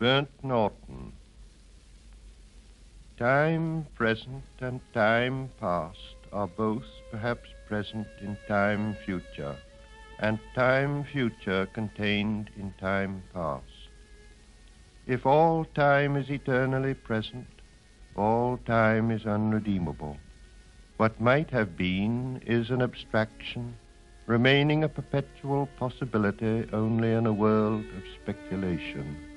Burnt Norton. Time present and time past are both perhaps present in time future, and time future contained in time past. If all time is eternally present, all time is unredeemable. What might have been is an abstraction, remaining a perpetual possibility only in a world of speculation.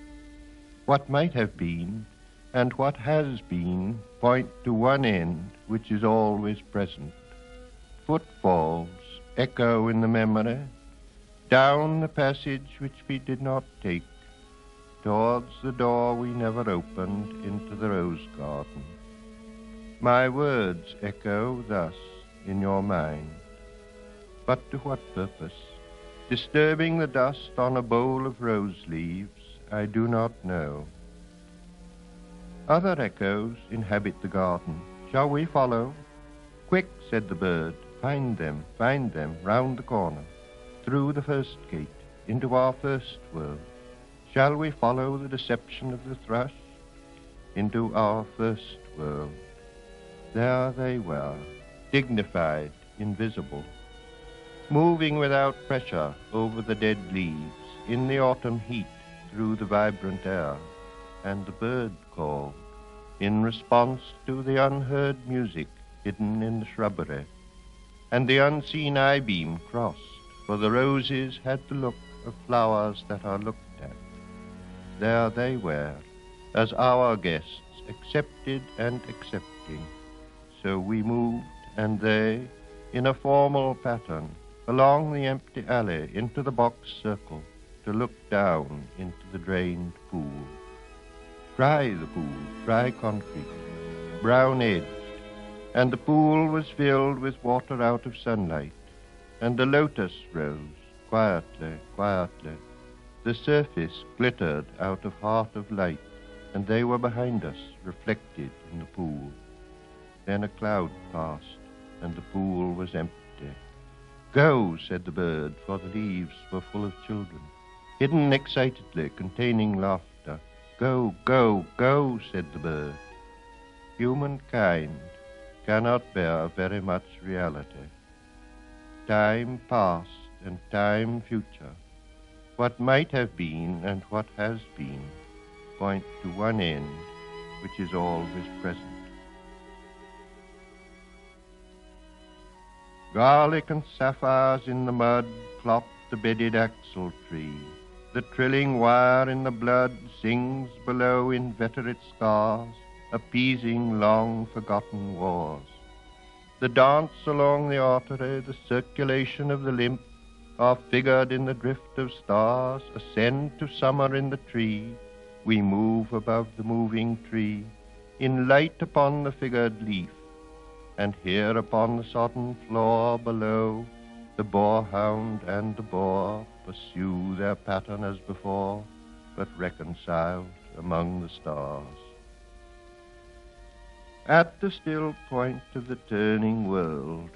What might have been and what has been point to one end which is always present. Footfalls echo in the memory, down the passage which we did not take, towards the door we never opened into the rose garden. My words echo thus in your mind. But to what purpose? Disturbing the dust on a bowl of rose leaves, I do not know. Other echoes inhabit the garden. Shall we follow? Quick, said the bird, find them, round the corner, through the first gate, into our first world. Shall we follow the deception of the thrush? Into our first world. There they were, dignified, invisible, moving without pressure over the dead leaves, in the autumn heat, through the vibrant air, and the bird called, in response to the unheard music hidden in the shrubbery, and the unseen eye-beam crossed, for the roses had the look of flowers that are looked at. There they were, as our guests, accepted and accepting. So we moved, and they, in a formal pattern, along the empty alley into the box circle, to look down into the drained pool. Dry the pool, dry concrete, brown-edged, and the pool was filled with water out of sunlight, and the lotus rose, quietly, quietly. The surface glittered out of heart of light, and they were behind us, reflected in the pool. Then a cloud passed, and the pool was empty. Go, said the bird, for the leaves were full of children, hidden excitedly, containing laughter. Go, go, go, said the bird. Humankind cannot bear very much reality. Time past and time future, what might have been and what has been, point to one end which is always present. Garlic and sapphires in the mud plop the bedded axle tree. The trilling wire in the blood sings below inveterate scars, appeasing long-forgotten wars. The dance along the artery, the circulation of the lymph, are figured in the drift of stars, ascend to summer in the tree. We move above the moving tree, in light upon the figured leaf, and here upon the sodden floor below, the boarhound and the boar pursue their pattern as before, but reconciled among the stars. At the still point of the turning world,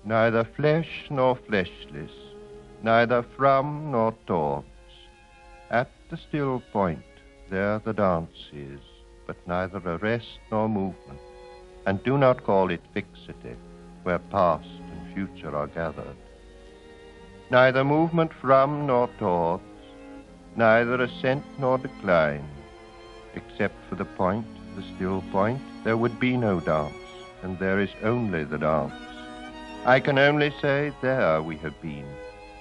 neither flesh nor fleshless, neither from nor towards, at the still point there the dance is, but neither arrest nor movement. And do not call it fixity, where past and future are gathered. Neither movement from nor towards, neither ascent nor decline. Except for the point, the still point, there would be no dance, and there is only the dance. I can only say there we have been,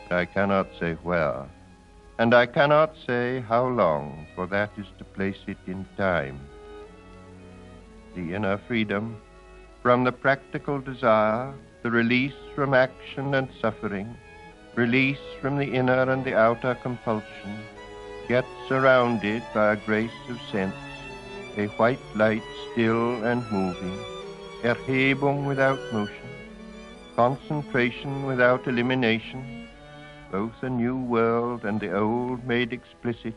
but I cannot say where, and I cannot say how long, for that is to place it in time. The inner freedom, from the practical desire, the release from action and suffering, release from the inner and the outer compulsion, yet surrounded by a grace of sense, a white light still and moving, Erhebung without motion, concentration without elimination, both a new world and the old made explicit,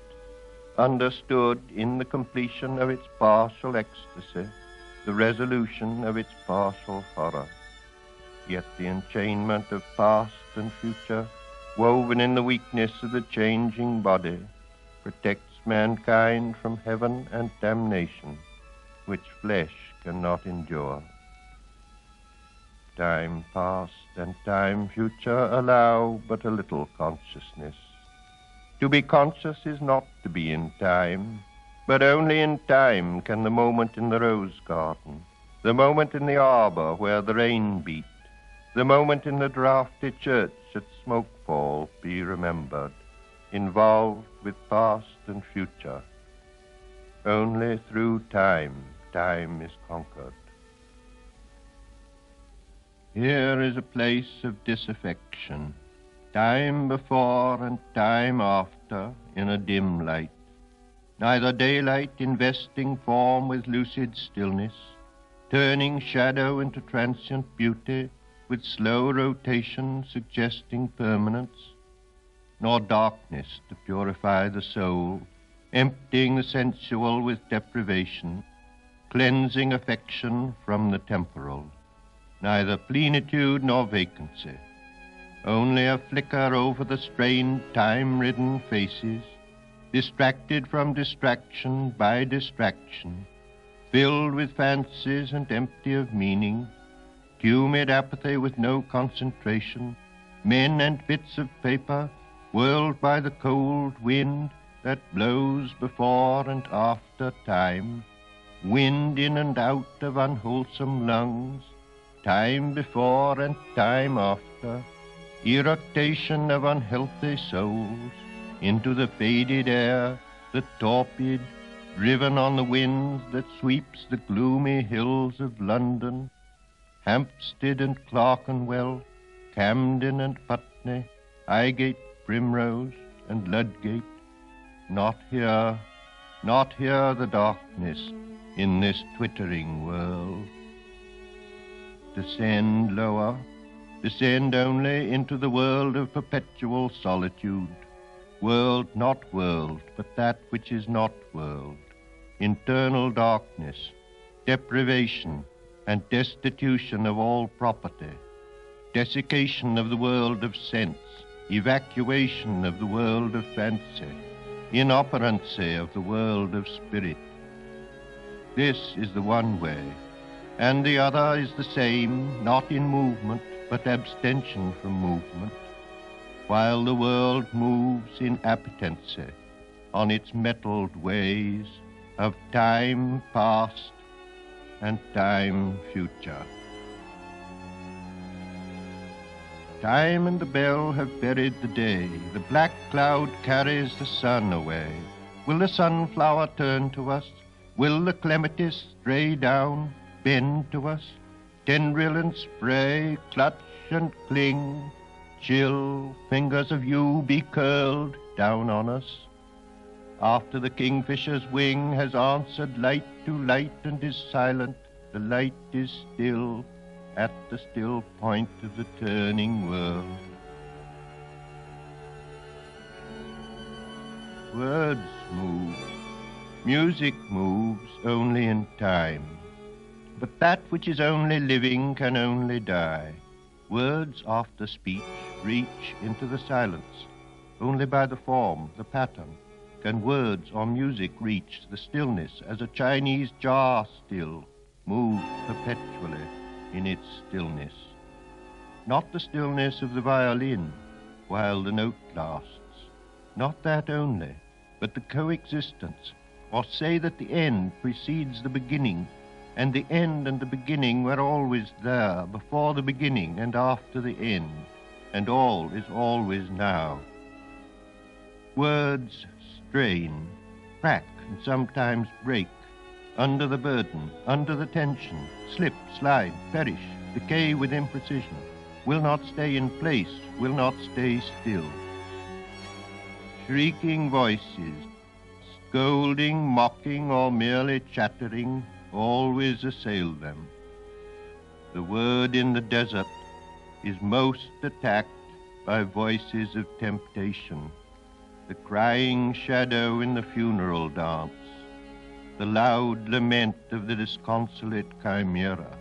understood in the completion of its partial ecstasy, the resolution of its partial horror. Yet the enchainment of past and future, woven in the weakness of the changing body, protects mankind from heaven and damnation, which flesh cannot endure. Time past and time future allow but a little consciousness. To be conscious is not to be in time, but only in time can the moment in the rose garden, the moment in the arbor where the rain beat, the moment in the draughty church at Smokefall be remembered, involved with past and future. Only through time, time is conquered. Here is a place of disaffection, time before and time after in a dim light, neither daylight investing form with lucid stillness, turning shadow into transient beauty with slow rotation suggesting permanence, nor darkness to purify the soul, emptying the sensual with deprivation, cleansing affection from the temporal, neither plenitude nor vacancy, only a flicker over the strained, time-ridden faces, distracted from distraction by distraction, filled with fancies and empty of meaning, humid apathy with no concentration, men and bits of paper, whirled by the cold wind that blows before and after time, wind in and out of unwholesome lungs, time before and time after, irritation of unhealthy souls, into the faded air, the torpid, driven on the wind that sweeps the gloomy hills of London, Hampstead and Clerkenwell, Camden and Putney, Highgate, Primrose and Ludgate. Not here the darkness in this twittering world. Descend lower, descend only into the world of perpetual solitude, world not world, but that which is not world, internal darkness, deprivation, and destitution of all property, desiccation of the world of sense, evacuation of the world of fancy, inoperancy of the world of spirit. This is the one way, and the other is the same, not in movement, but abstention from movement, while the world moves in appetency on its metalled ways of time past and time future. Time and the bell have buried the day. The black cloud carries the sun away. Will the sunflower turn to us? Will the clematis stray down, bend to us? Tendril and spray clutch and cling. Chill fingers of you be curled down on us. After the kingfisher's wing has answered light to light and is silent, the light is still at the still point of the turning world. Words move, music moves only in time, but that which is only living can only die. Words after speech reach into the silence. Only by the form, the pattern, can words or music reach the stillness as a Chinese jar still moves perpetually in its stillness. Not the stillness of the violin while the note lasts, not that only, but the coexistence, or say that the end precedes the beginning, and the end and the beginning were always there, before the beginning and after the end, and all is always now. Words strain, crack, and sometimes break, under the burden, under the tension, slip, slide, perish, decay with imprecision, will not stay in place, will not stay still. Shrieking voices, scolding, mocking, or merely chattering, always assail them. The word in the desert is most attacked by voices of temptation, the crying shadow in the funeral dance, the loud lament of the disconsolate chimera.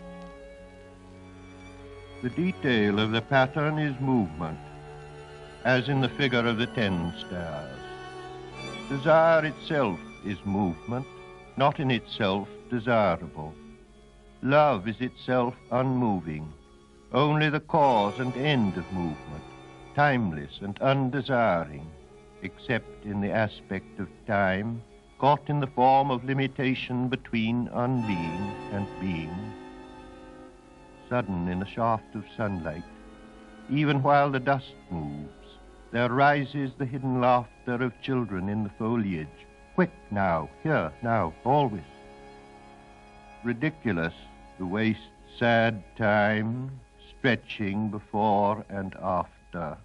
The detail of the pattern is movement, as in the figure of the 10 stars. Desire itself is movement, not in itself desirable. Love is itself unmoving, only the cause and end of movement, timeless and undesiring, except in the aspect of time, caught in the form of limitation between unbeing and being. Sudden in a shaft of sunlight, even while the dust moves, there rises the hidden laughter of children in the foliage. Quick now, here, now, always. Ridiculous, the waste sad time, stretching before and after.